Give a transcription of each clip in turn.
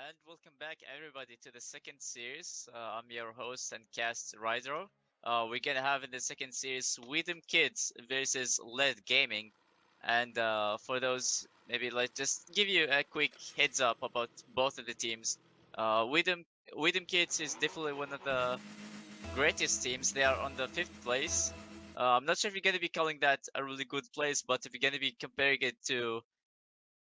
And welcome back, everybody, to the second series. I'm your host and cast Rydro. We're gonna have in the second series Widom Kids versus LED Gaming. And for those, maybe like just give you a quick heads up about both of the teams. Widom Kids is definitely one of the greatest teams. They are on the fifth place. I'm not sure if you're gonna be calling that a really good place, but if you're gonna be comparing it to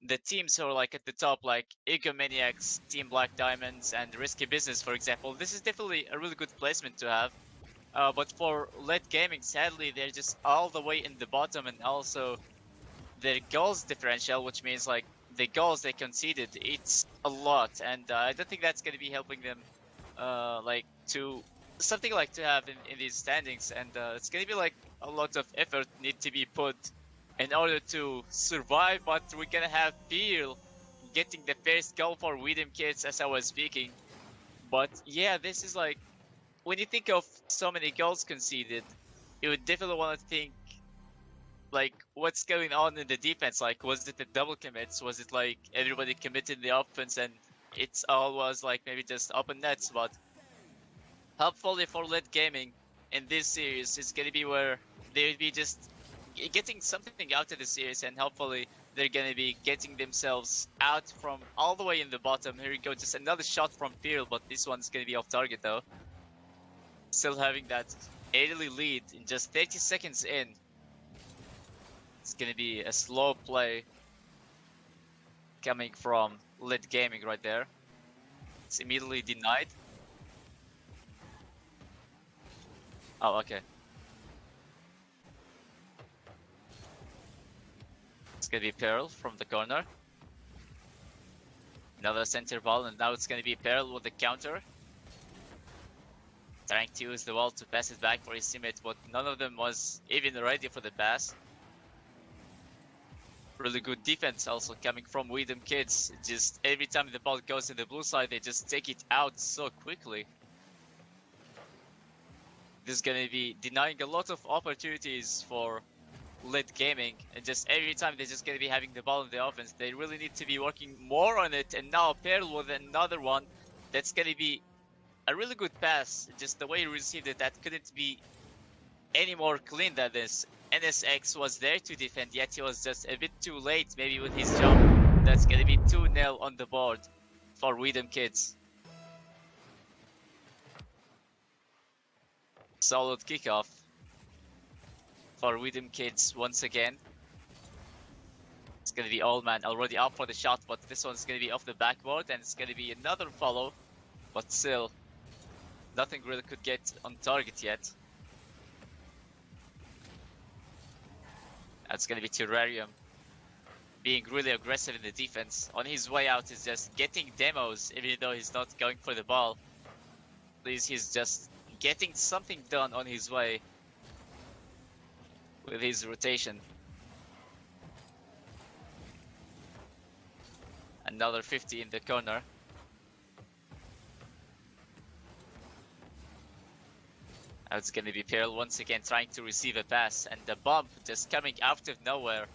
the teams who are like at the top, like Egomaniacs, Team Black Diamonds, and Risky Business, for example, this is definitely a really good placement to have. But for LED Gaming, sadly, they're just all the way in the bottom, and also their goals differential, which means like the goals they conceded, it's a lot, and I don't think that's going to be helping them, like to something like to have in these standings, and it's going to be like a lot of effort need to be put in order to survive. But we're gonna have Peel getting the first goal for Widom Kids as I was speaking. But yeah, this is like when you think of so many goals conceded, you would definitely want to think like what's going on in the defense. Like, was it the double commits? Was it like everybody committed the offense and it's all was like maybe just open nets? But hopefully for LED Gaming in this series, it's gonna be where they would be just getting something out of the series, and hopefully they're gonna be getting themselves out from all the way in the bottom. Here we go, just another shot from field, but this one's gonna be off target though. Still having that early lead in just 30 seconds in. It's gonna be a slow play coming from LED Gaming right there. It's immediately denied. Oh, okay. It's gonna be Peril from the corner. Another center ball, and now it's gonna be Peril with the counter. Trying to use the wall to pass it back for his teammate, but none of them was even ready for the pass. Really good defense also coming from Widom Kids. Just every time the ball goes in the blue side, they just take it out so quickly. This is gonna be denying a lot of opportunities for LED Gaming, and just every time they're just gonna be having the ball in the offense. They really need to be working more on it, and now Perl with another one that's gonna be a really good pass. Just the way he received it, that couldn't be any more clean than this. NSX was there to defend, yet he was just a bit too late, maybe with his jump. That's gonna be 2-0 on the board for Widom Kids. Solid kickoff for Widom Kids once again. It's gonna be Old Man already up for the shot, but this one's gonna be off the backboard, and it's gonna be another follow, but still, nothing really could get on target yet. That's gonna be Terrarium being really aggressive in the defense. On his way out, he's just getting demos, even though he's not going for the ball. At least he's just getting something done on his way with his rotation. Another 50 in the corner. Now it's gonna be Peril once again trying to receive a pass, and the bump just coming out of nowhere,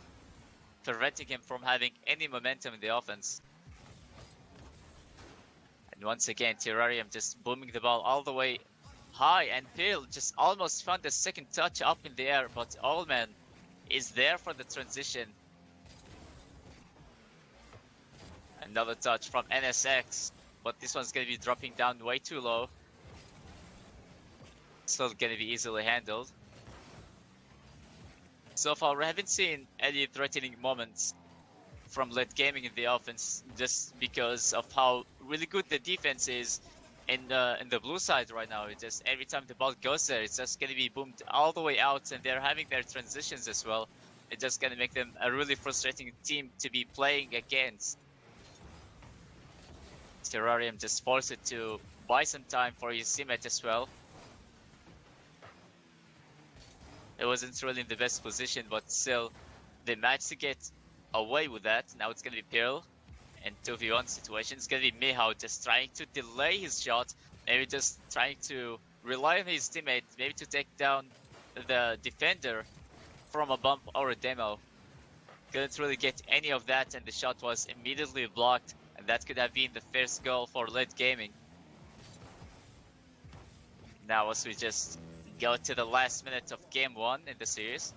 preventing him from having any momentum in the offense. And once again, Terrarium just booming the ball all the way high, and Peril just almost found the second touch up in the air, but Allman is there for the transition. Another touch from NSX, but this one's gonna be dropping down way too low. Still gonna be easily handled. So far, we haven't seen any threatening moments from LED Gaming in the offense, just because of how really good the defense is in the blue side right now. It just every time the ball goes there, it's just gonna be boomed all the way out, and they're having their transitions as well. It's just gonna make them a really frustrating team to be playing against. Terrarium just forced it to buy some time for his teammate as well. It wasn't really in the best position, but still, they managed to get away with that. Now it's gonna be Pearl in 2v1 situation. It's gonna be Meho just trying to delay his shot, maybe just trying to rely on his teammate, maybe to take down the defender from a bump or a demo. Couldn't really get any of that, and the shot was immediately blocked. And that could have been the first goal for Led Gaming. Now as we just go to the last minute of game 1 in the series.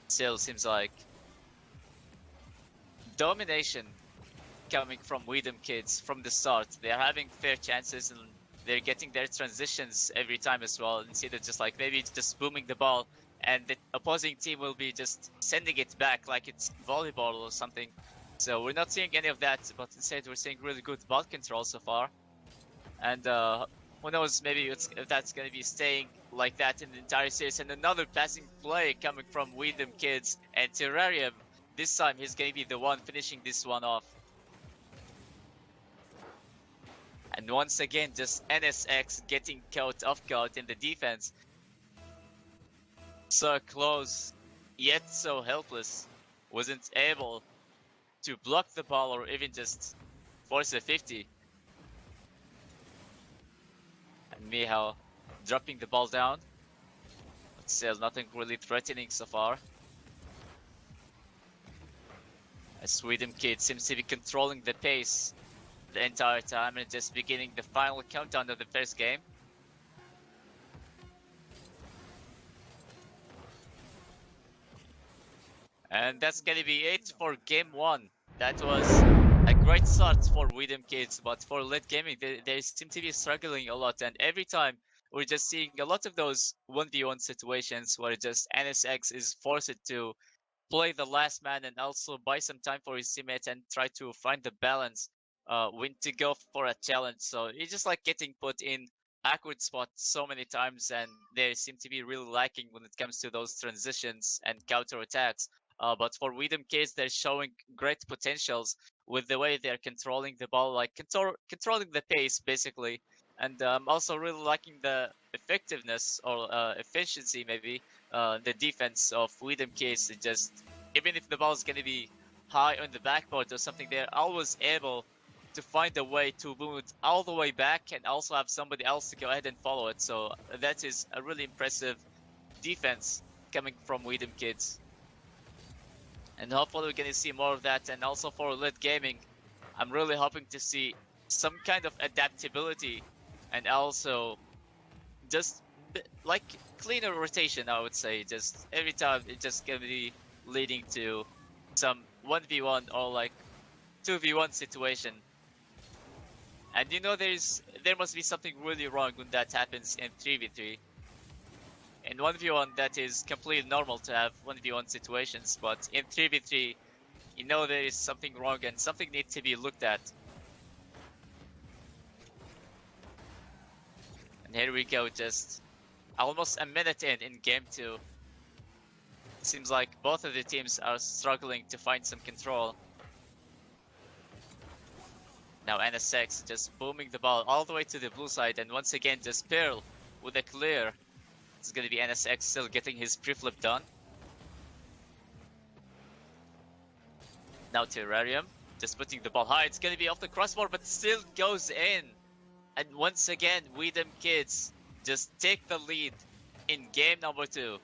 Still seems like domination coming from Kidz from the start. They're having fair chances and they're getting their transitions every time as well, instead of just like maybe just booming the ball and the opposing team will be just sending it back like it's volleyball or something. So we're not seeing any of that, but instead we're seeing really good ball control so far. And who knows, maybe if that's going to be staying like that in the entire series. And another passing play coming from Kidz and Terrarium. This time he's going to be the one finishing this one off. And once again, just NSX getting caught off guard in the defense. So close, yet so helpless. Wasn't able to block the ball or even just force a 50. And Meho dropping the ball down. But still nothing really threatening so far. As Kidz seems to be controlling the pace the entire time and just beginning the final countdown of the first game. And that's gonna be it for game 1. That was a great start for Kidz, but for Led Gaming, they seem to be struggling a lot, and every time we're just seeing a lot of those 1v1 situations where just NSX is forced to play the last man and also buy some time for his teammates and try to find the balance when to go for a challenge. So he's just like getting put in awkward spots so many times, and they seem to be really lacking when it comes to those transitions and counter attacks. But for Kidz, they're showing great potentials with the way they're controlling the ball, like controlling the pace basically. And also really liking the effectiveness or efficiency maybe the defense of Kidz. It just, even if the ball is going to be high on the backboard or something, they're always able to find a way to boom it all the way back and also have somebody else to go ahead and follow it. So that is a really impressive defense coming from Kidz. And hopefully we're going to see more of that. And also for Lit Gaming, I'm really hoping to see some kind of adaptability and also just like cleaner rotation, I would say. Just every time it's just gonna be leading to some 1v1 or like 2v1 situation. And you know there must be something really wrong when that happens in 3v3. In 1v1 that is completely normal to have 1v1 situations, but in 3v3 you know there is something wrong and something needs to be looked at. And here we go, just almost a minute in game 2. Seems like both of the teams are struggling to find some control. Now NSX just booming the ball all the way to the blue side, and once again just Pearl with a clear. It's gonna be NSX still getting his pre-flip done. Now Terrarium just putting the ball high. It's gonna be off the crossbar, but still goes in. And once again, Kidz just take the lead in game number 2.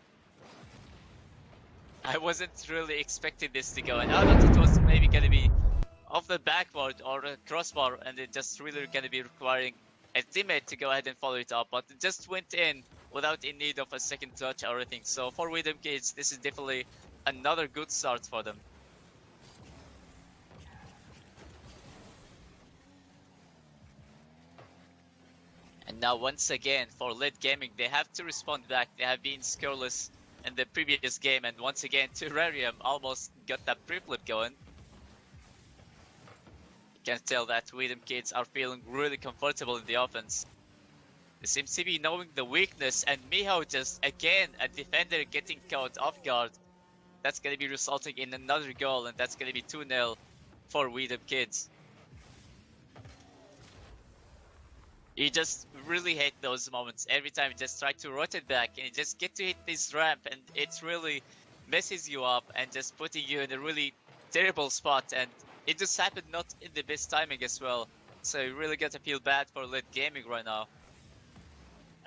I wasn't really expecting this to go, and I thought it was maybe gonna be off the backboard or a crossbar, and it just really gonna be requiring a teammate to go ahead and follow it up, but it just went in without in need of a second touch or anything. So for Kidz, this is definitely another good start for them. And now once again for Lit Gaming, they have to respond back. They have been scoreless in the previous game, and once again Terrarium almost got that pre-flip going. You can tell that Kidz are feeling really comfortable in the offense. They seem to be knowing the weakness, and Meho just again a defender getting caught off guard. That's gonna be resulting in another goal, and that's gonna be 2-0 for Kidz. You just really hate those moments. Every time you just try to rotate back and you just get to hit this ramp, and it really messes you up and just putting you in a really terrible spot, and it just happened not in the best timing as well. So you really got to feel bad for Lit Gaming right now,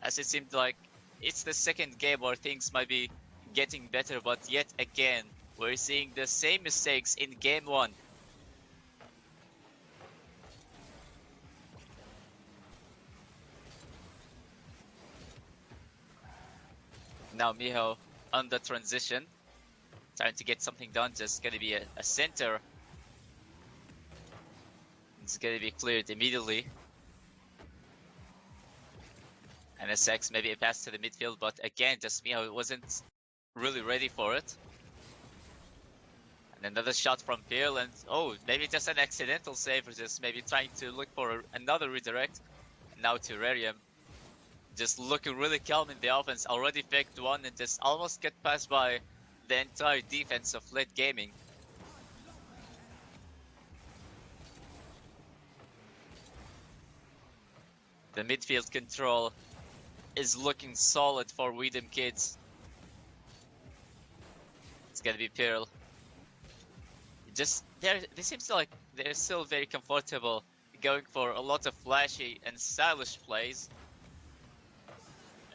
as it seemed like it's the second game where things might be getting better, but yet again we're seeing the same mistakes in game 1. Now Meho on the transition, trying to get something done. Just gonna be a center. It's gonna be cleared immediately. And SX maybe a pass to the midfield, but again, just Meho wasn't really ready for it. And another shot from Pearl, and oh, maybe just an accidental save, or just maybe trying to look for another redirect. And now Terrarium, just looking really calm in the offense, already faked one and just almost get passed by the entire defense of Late Gaming. The midfield control is looking solid for Weedham Kidz. It's gonna be Pearl. Just they seems like they're still very comfortable going for a lot of flashy and stylish plays.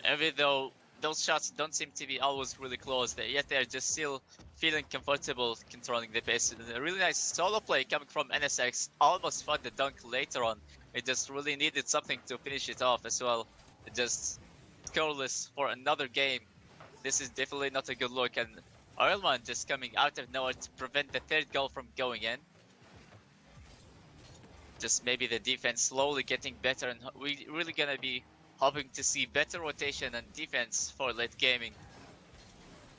Even though those shots don't seem to be always really close, yet they're just still feeling comfortable controlling the pace. And a really nice solo play coming from NSX, almost found the dunk later on. It just really needed something to finish it off as well. Just scoreless for another game. This is definitely not a good look, and Oilman just coming out of nowhere to prevent the third goal from going in. Just maybe the defense slowly getting better, and we really gonna be hoping to see better rotation and defense for Late Gaming.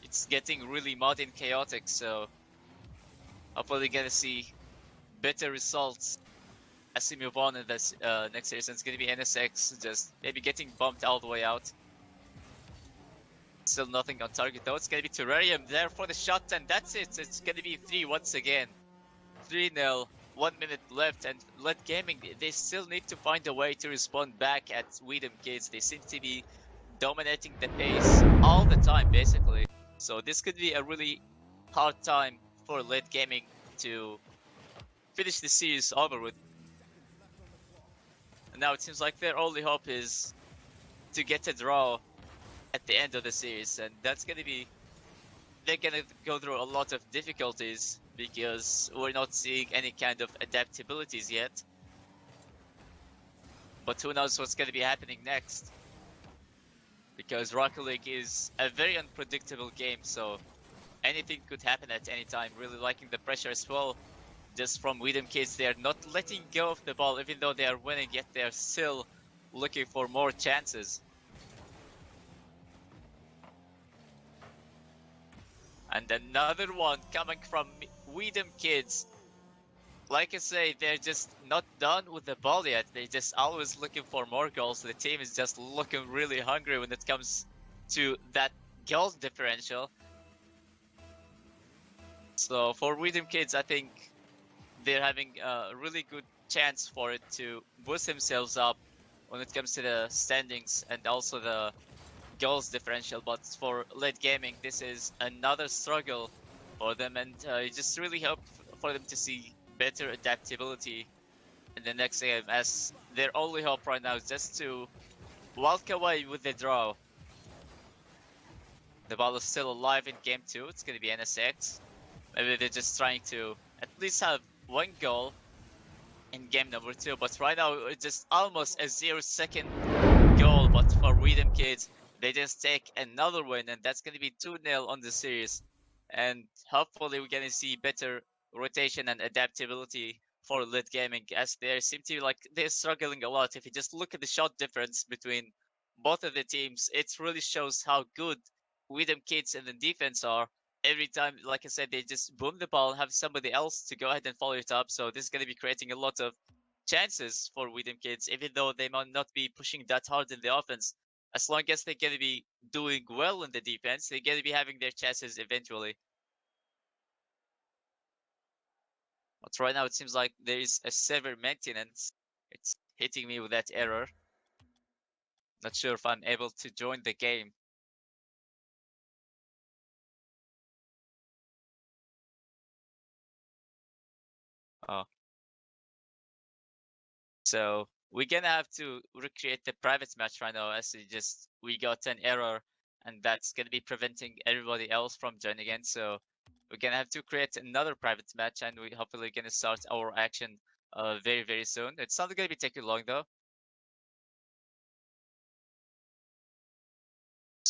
It's getting really muddy and chaotic, so hopefully gonna see better results as we move on in this next series. And it's gonna be NSX just maybe getting bumped all the way out. Still nothing on target though. It's gonna be Terrarium there for the shot, and that's it. It's gonna be 3 once again. 3-0, 1 minute left, and Late Gaming, they still need to find a way to respond back at Weedham Kidz. They seem to be dominating the pace all the time, basically. So this could be a really hard time for Late Gaming to finish the series over with. And now it seems like their only hope is to get a draw at the end of the series, and that's gonna be, they're gonna go through a lot of difficulties because we're not seeing any kind of adaptabilities yet. But who knows what's gonna be happening next? Because Rocket League is a very unpredictable game, so anything could happen at any time. Really liking the pressure as well. Just from Weedham Kidz, they are not letting go of the ball, even though they are winning, yet they are still looking for more chances. And another one coming from Weedham Kidz. Like I say, they're just not done with the ball yet. They're just always looking for more goals. The team is just looking really hungry when it comes to that goals differential. So for Weedham Kidz, I think they're having a really good chance for it to boost themselves up when it comes to the standings and also the goals differential. But for Late Gaming, this is another struggle for them, and I just really hope for them to see better adaptability in the next game, as their only hope right now is just to walk away with the draw. The ball is still alive in game 2. It's going to be NSX. Maybe they're just trying to at least have one goal in game number 2, but right now it's just almost a 0-second goal. But for Weedham Kidz, they just take another win, and that's going to be 2-0 on the series. And hopefully we're going to see better rotation and adaptability for Late Gaming, as they seem to like they're struggling a lot. If you just look at the shot difference between both of the teams, it really shows how good Weedham Kidz and the defense are. Every time, like I said, they just boom the ball and have somebody else to go ahead and follow it up. So this is going to be creating a lot of chances for Weedham Kidz, even though they might not be pushing that hard in the offense. As long as they're going to be doing well in the defense, they're going to be having their chances eventually. But right now, it seems like there is a server maintenance. It's hitting me with that error. Not sure if I'm able to join the game. Oh. So we're gonna have to recreate the private match right now, as we got an error, and that's gonna be preventing everybody else from joining in. So we're gonna have to create another private match, and we hopefully gonna start our action very, very soon. It's not gonna be taking long though.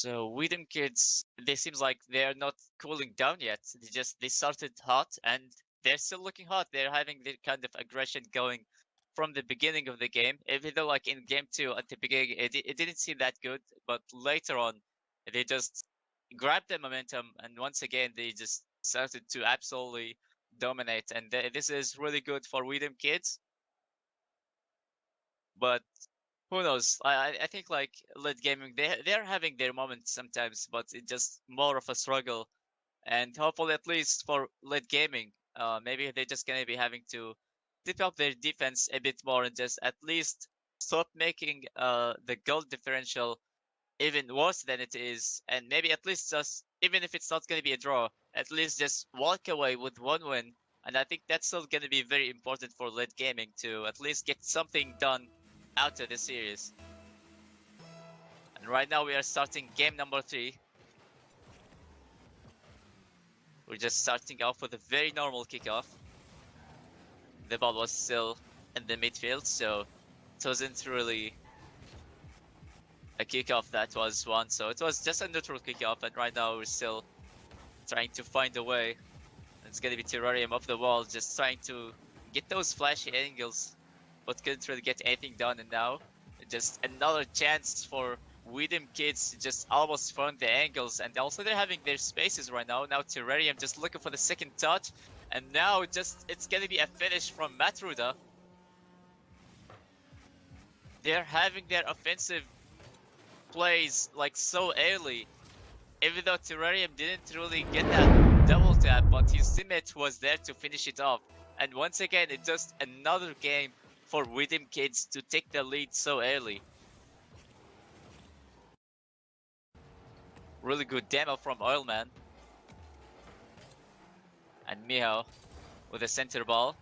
So Widom Kids, they seems like they're not cooling down yet. They started hot and they're still looking hot. They're having the kind of aggression going from the beginning of the game. Even though like in game two at the beginning it didn't seem that good, but later on they just grabbed the momentum and once again they just started to absolutely dominate. And this is really good for Widom Kids. But who knows? I think like late gaming they're having their moments sometimes, but it's just more of a struggle. And hopefully at least for late gaming, maybe they're just gonna be having to tip up their defense a bit more and just at least stop making the goal differential even worse than it is, and maybe at least just even if it's not gonna be a draw, at least just walk away with one win. And I think that's still gonna be very important for late gaming to at least get something done out of the series. And right now we are starting game number 3. We're just starting off with a very normal kickoff. The ball was still in the midfield, so it wasn't really a kickoff that was won. So it was just a neutral kickoff, and right now we're still trying to find a way. It's gonna be Terrarium off the wall, just trying to get those flashy angles, but couldn't really get anything done. And now, just another chance for Widom Kids to just almost find the angles. And also they're having their spaces right now. Now Terrarium just looking for the second touch. And now just it's gonna be a finish from Matruda. They're having their offensive plays like so early. Even though Terrarium didn't really get that double tap, but his teammate was there to finish it off. And once again, it's just another game for Widom Kids to take the lead so early. Really good demo from Oilman. And Meho with a center ball.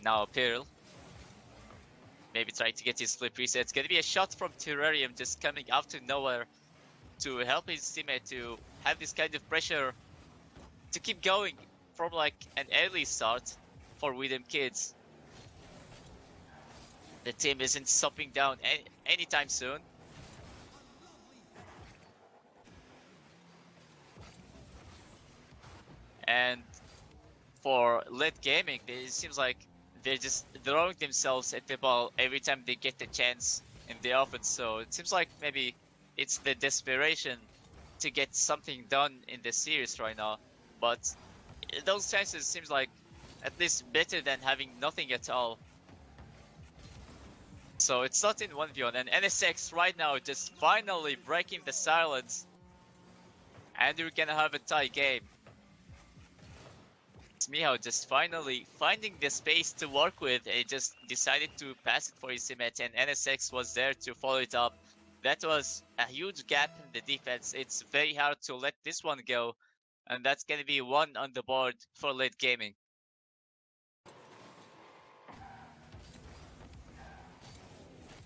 Now Pearl. Maybe trying to get his flip reset. It's gonna be a shot from Terrarium just coming out of nowhere to help his teammate to have this kind of pressure to keep going from like an early start for Widom Kids. The team isn't stopping down anytime soon. And for late gaming, it seems like they're just throwing themselves at the ball every time they get the chance in the offense. So it seems like maybe it's the desperation to get something done in the series right now. But those chances seems like at least better than having nothing at all. So it's not in 1v1, and NSX right now just finally breaking the silence. And we're gonna have a tie game. It's Meho just finally finding the space to work with. He just decided to pass it for his teammate, and NSX was there to follow it up. That was a huge gap in the defense. It's very hard to let this one go, and that's gonna be one on the board for late gaming.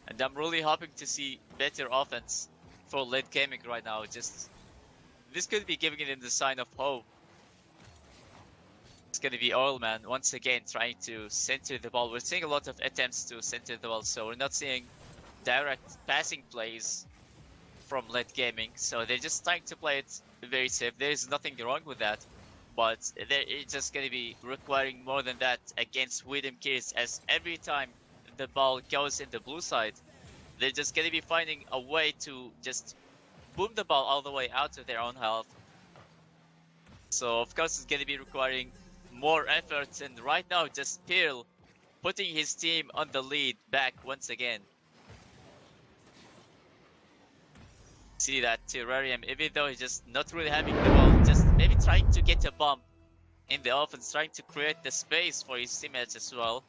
And I'm really hoping to see better offense for late gaming right now. Just this could be giving it the sign of hope. It's going to be Oilman once again trying to center the ball. We're seeing a lot of attempts to center the ball, so we're not seeing direct passing plays from late gaming. So they're just trying to play it very safe. There's nothing wrong with that, but it's just going to be requiring more than that against Widom Kids, as every time the ball goes in the blue side, they're just going to be finding a way to just boom the ball all the way out of their own health. So of course it's going to be requiring more efforts, and right now just Pearl putting his team on the lead back once again. See that Terrarium, even though he's just not really having the ball, just maybe trying to get a bump in the offense, trying to create the space for his teammates as well.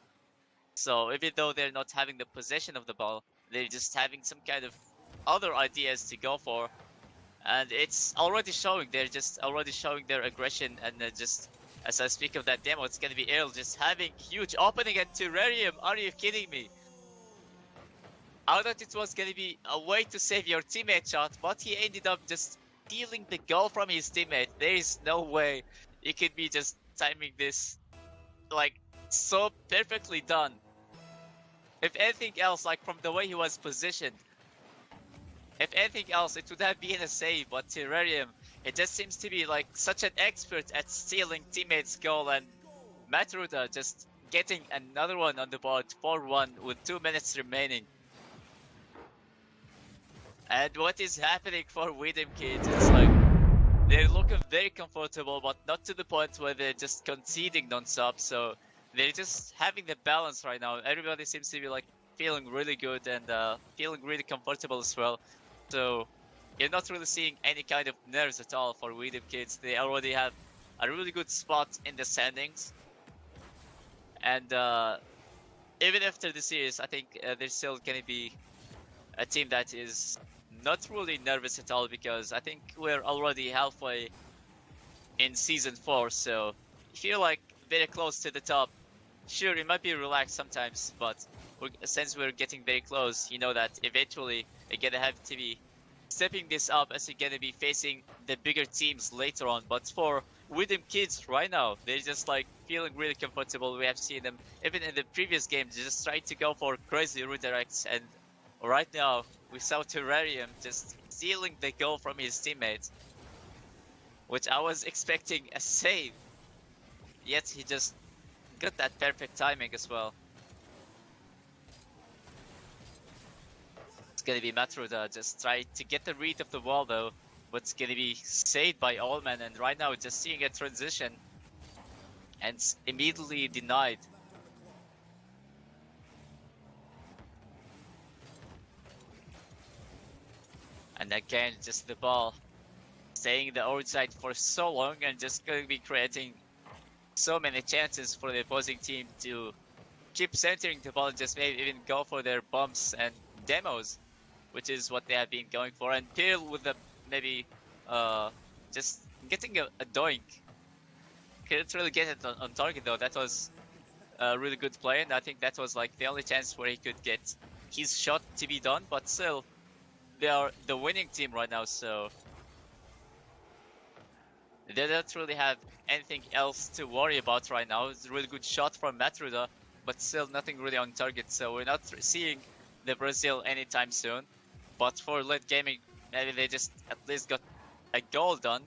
So even though they're not having the possession of the ball, they're just having some kind of other ideas to go for. And it's already showing, they're just already showing their aggression, and just as I speak of that demo, it's gonna be Earl just having huge opening at Terrarium. Are you kidding me? I thought it was gonna be a way to save your teammate shot, but he ended up just stealing the goal from his teammate. There is no way he could be just timing this like so perfectly done. If anything else, like from the way he was positioned, if anything else, it would have been a save, but Terrarium, it just seems to be like such an expert at stealing teammates' goal, and Matruda just getting another one on the board 4-1 with 2 minutes remaining. And what is happening for Widom Kidz? It's like they're looking very comfortable, but not to the point where they're just conceding non-stop. So they're just having the balance right now. Everybody seems to be like feeling really good and feeling really comfortable as well. So you're not really seeing any kind of nerves at all for Widom Kidz. They already have a really good spot in the standings. And even after the series, I think they're still going to be a team that is not really nervous at all, because I think we're already halfway in season 4, so you feel like very close to the top. Sure, it might be relaxed sometimes, but since we're getting very close, you know that eventually you're gonna have to be stepping this up as you're gonna be facing the bigger teams later on. But for Widom Kidz right now, they're just like feeling really comfortable. We have seen them even in the previous games just trying to go for crazy redirects, and right now we saw Terrarium just stealing the goal from his teammates, which I was expecting a save, yet he just got that perfect timing as well. It's gonna be Matruda just try to get the read of the wall though, but it's gonna be saved by Allman, and right now just seeing a transition and immediately denied. And again, just the ball staying in the outside for so long and just gonna be creating so many chances for the opposing team to keep centering the ball and just maybe even go for their bumps and demos, which is what they have been going for. And Peel with the maybe just getting a doink. Couldn't really get it on target though. That was a really good play, and I think that was like the only chance where he could get his shot to be done. But still, they are the winning team right now, so they don't really have anything else to worry about right now. It's a really good shot from Matruda, but still nothing really on target, so we're not seeing the Brazil anytime soon. But for late gaming, maybe they just at least got a goal done.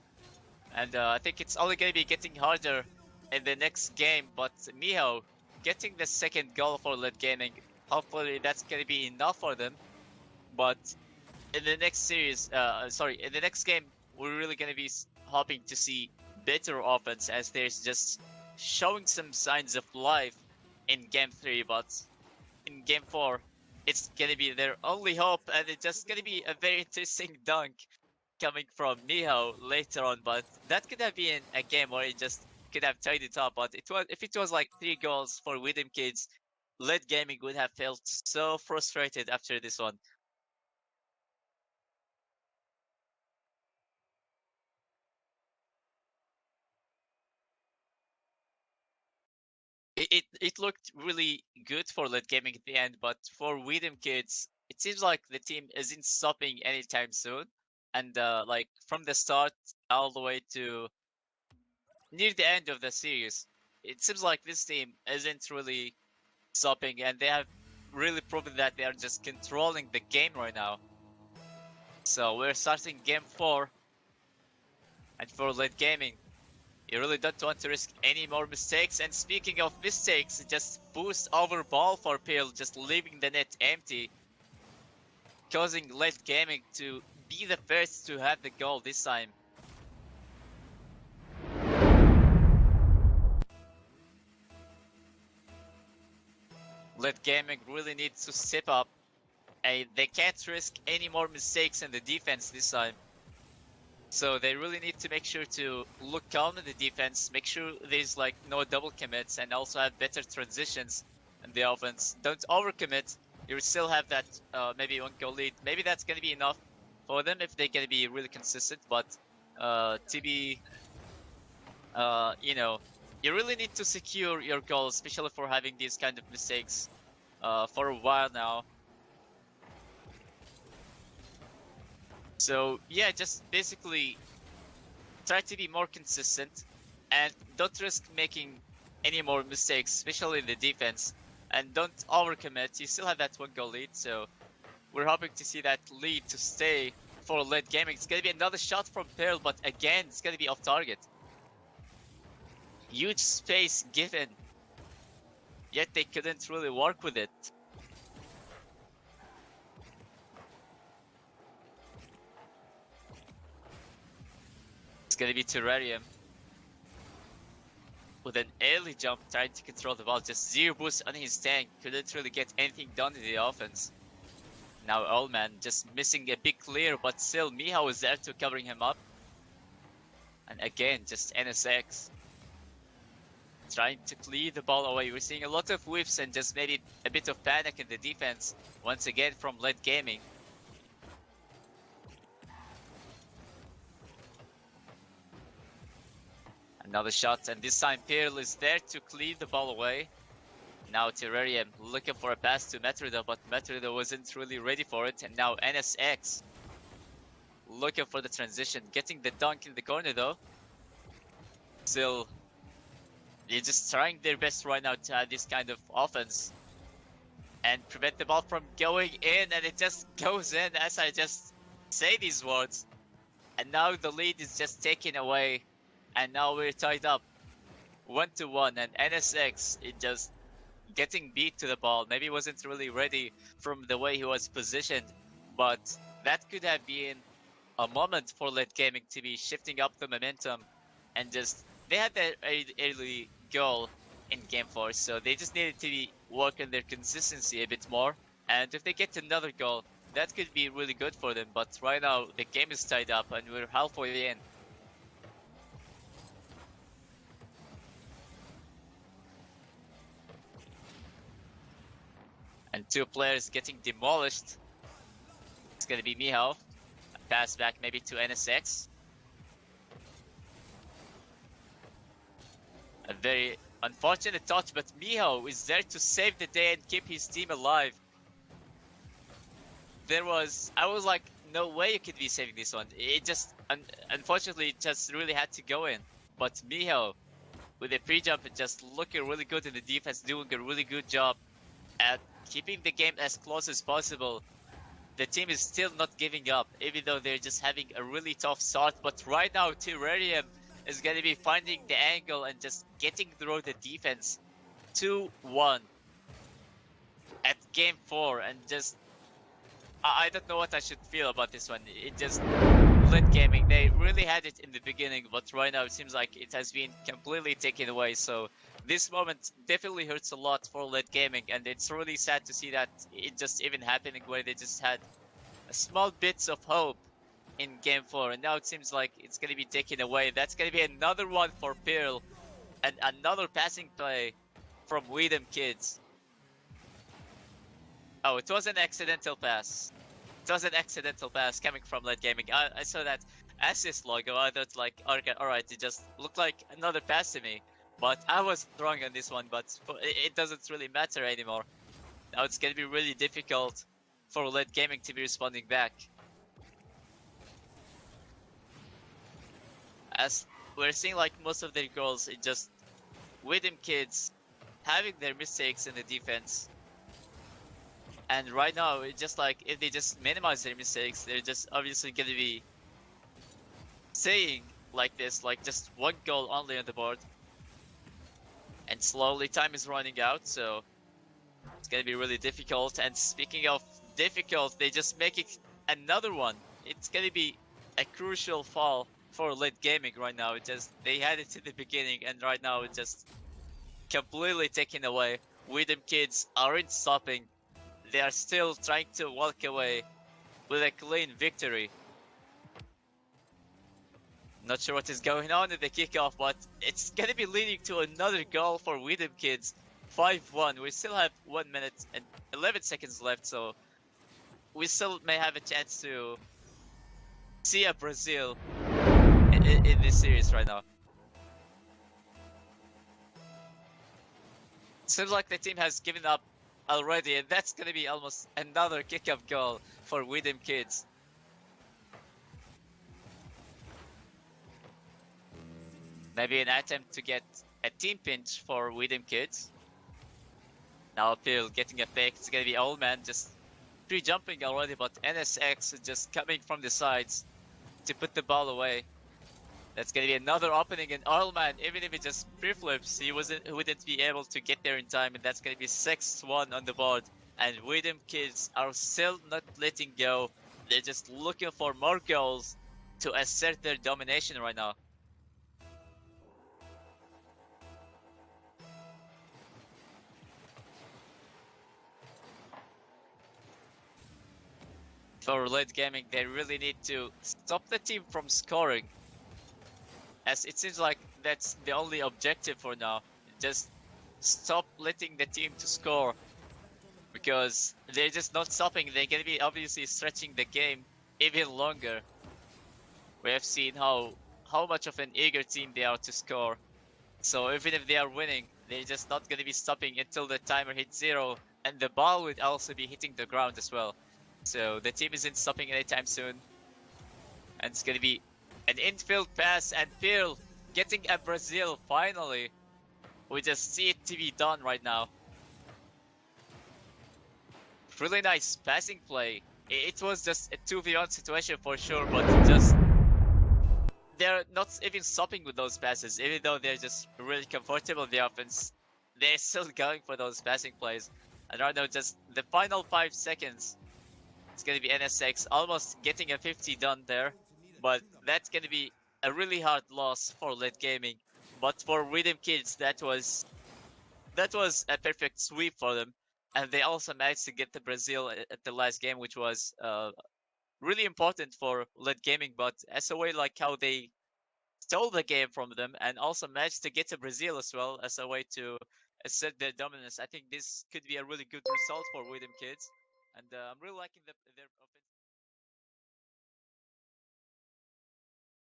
And I think it's only going to be getting harder in the next game, but Meho getting the second goal for late gaming, hopefully that's going to be enough for them. But in the next series, in the next game, we're really going to be hoping to see better offense, as there's just showing some signs of life in game 3, but in game 4, it's going to be their only hope, and it's just going to be a very interesting dunk coming from Meho later on. But that could have been a game where it just could have tied it up, but it was, if it was like 3 goals for Widom Kidz, late gaming would have felt so frustrated after this one. It looked really good for late gaming at the end, but for Widom Kidz, it seems like the team isn't stopping anytime soon. And like from the start all the way to near the end of the series, it seems like this team isn't really stopping, and they have really proven that they are just controlling the game right now. So we're starting game 4, and for late gaming, you really don't want to risk any more mistakes. And speaking of mistakes, just boost over ball for Pale, just leaving the net empty, causing late gaming to be the first to have the goal this time. Late gaming really needs to step up, and they can't risk any more mistakes in the defense this time. So they really need to make sure to look calm in the defense, make sure there's like no double commits, and also have better transitions in the offense. Don't overcommit. You still have that maybe 1 goal lead. Maybe that's gonna be enough for them if they're gonna be really consistent. But to be, you know, you really need to secure your goal, especially for having these kind of mistakes for a while now. So yeah, just basically try to be more consistent and don't risk making any more mistakes, especially in the defense. And don't overcommit. You still have that 1 goal lead, so we're hoping to see that lead to stay for late gaming. It's gonna be another shot from Pearl, but again, it's gonna be off target. Huge space given, yet they couldn't really work with it. It's gonna be Terrarium with an early jump trying to control the ball. Just zero boost on his tank. Couldn't really get anything done in the offense. Now Allman just missing a big clear, but still Meho is there to covering him up. And again, just NSX trying to clear the ball away. We're seeing a lot of whiffs and just maybe a bit of panic in the defense once again from Led Gaming. Another shot, and this time Pearl is there to clear the ball away. Now Terrarium looking for a pass to Metrido, but Metrido wasn't really ready for it. And now NSX looking for the transition, getting the dunk in the corner though. Still, they're just trying their best right now to have this kind of offense and prevent the ball from going in, and it just goes in as I just say these words. And now the lead is just taken away, and now we're tied up 1-1, and NSX is just getting beat to the ball. Maybe wasn't really ready from the way he was positioned, but that could have been a moment for Led Gaming to be shifting up the momentum, and just they had their early goal in game 4, so they just needed to be working their consistency a bit more, and if they get another goal, that could be really good for them. But right now the game is tied up and we're halfway in. And two players getting demolished. It's gonna be Meho. Pass back maybe to NSX. A very unfortunate touch, but Meho is there to save the day and keep his team alive. I was like, no way you could be saving this one. It just, unfortunately, it just really had to go in. But Meho, with a pre-jump, just looking really good in the defense, doing a really good job at keeping the game as close as possible. The team is still not giving up, even though they're just having a really tough start. But right now, Terrarium is going to be finding the angle and just getting through the defense. 2-1 at game 4, and just I don't know what I should feel about this one. It just Led Gaming, they really had it in the beginning, but right now it seems like it has been completely taken away. So this moment definitely hurts a lot for Led Gaming, and it's really sad to see that it just even happening where they just had a small bits of hope in game 4, and now it seems like it's going to be taken away. That's going to be another one for Pearl, and another passing play from Kidz. Oh, it was an accidental pass. It was an accidental pass coming from Led Gaming. I saw that assist logo. I thought like, okay, alright, it just looked like another pass to me. But I was wrong on this one, but it doesn't really matter anymore. Now it's gonna be really difficult for Led Gaming to be responding back. As we're seeing like most of their goals, it just Kidz having their mistakes in the defense. And right now, it's just like, if they just minimize their mistakes, they're just obviously gonna be saying like this, like just one goal only on the board. And slowly time is running out, so it's gonna be really difficult. And speaking of difficult, they just make it another one. It's gonna be a crucial fall for Led Gaming right now. They had it in the beginning, and right now it's just completely taken away. Kidz aren't stopping. They are still trying to walk away with a clean victory. Not sure what is going on in the kickoff, but it's gonna be leading to another goal for Kidz. 5-1. We still have 1 minute and 11 seconds left, so we still may have a chance to see a Brazil in this series right now. Seems like the team has given up already, and that's gonna be almost another kick-off goal for Kidz. Maybe an attempt to get a team pinch for Kidz. Now Phil getting a pick. It's gonna be Old Man just pre-jumping already, but NSX is just coming from the sides to put the ball away. That's gonna be another opening, and Arlman, even if it just pre-flips, he wouldn't be able to get there in time, and that's gonna be 6-1 on the board. And Widom Kids are still not letting go. They're just looking for more goals to assert their domination right now. For late gaming, they really need to stop the team from scoring, as it seems like that's the only objective for now. Just stop letting the team to score, because they're just not stopping. They're gonna be obviously stretching the game even longer. We have seen how much of an eager team they are to score. So even if they are winning, they're just not gonna be stopping until the timer hits zero, and the ball would also be hitting the ground as well. So the team isn't stopping anytime soon, and it's gonna be an infield pass, and Phil getting a Brazil finally. We just see it to be done right now. Really nice passing play. It was just a 2v1 situation for sure, but just they're not even stopping with those passes, even though they're just really comfortable in the offense. They're still going for those passing plays. And right now, just the final 5 seconds, it's gonna be NSX almost getting a 50 done there, but that's gonna be a really hard loss for late gaming. But for Rhythm Kids, that was a perfect sweep for them, and they also managed to get the Brazil at the last game, which was really important for late gaming. But as a way like how they stole the game from them and also managed to get to Brazil as well as a way to assert their dominance, I think this could be a really good result for Widom Kids, and I'm really liking their offense.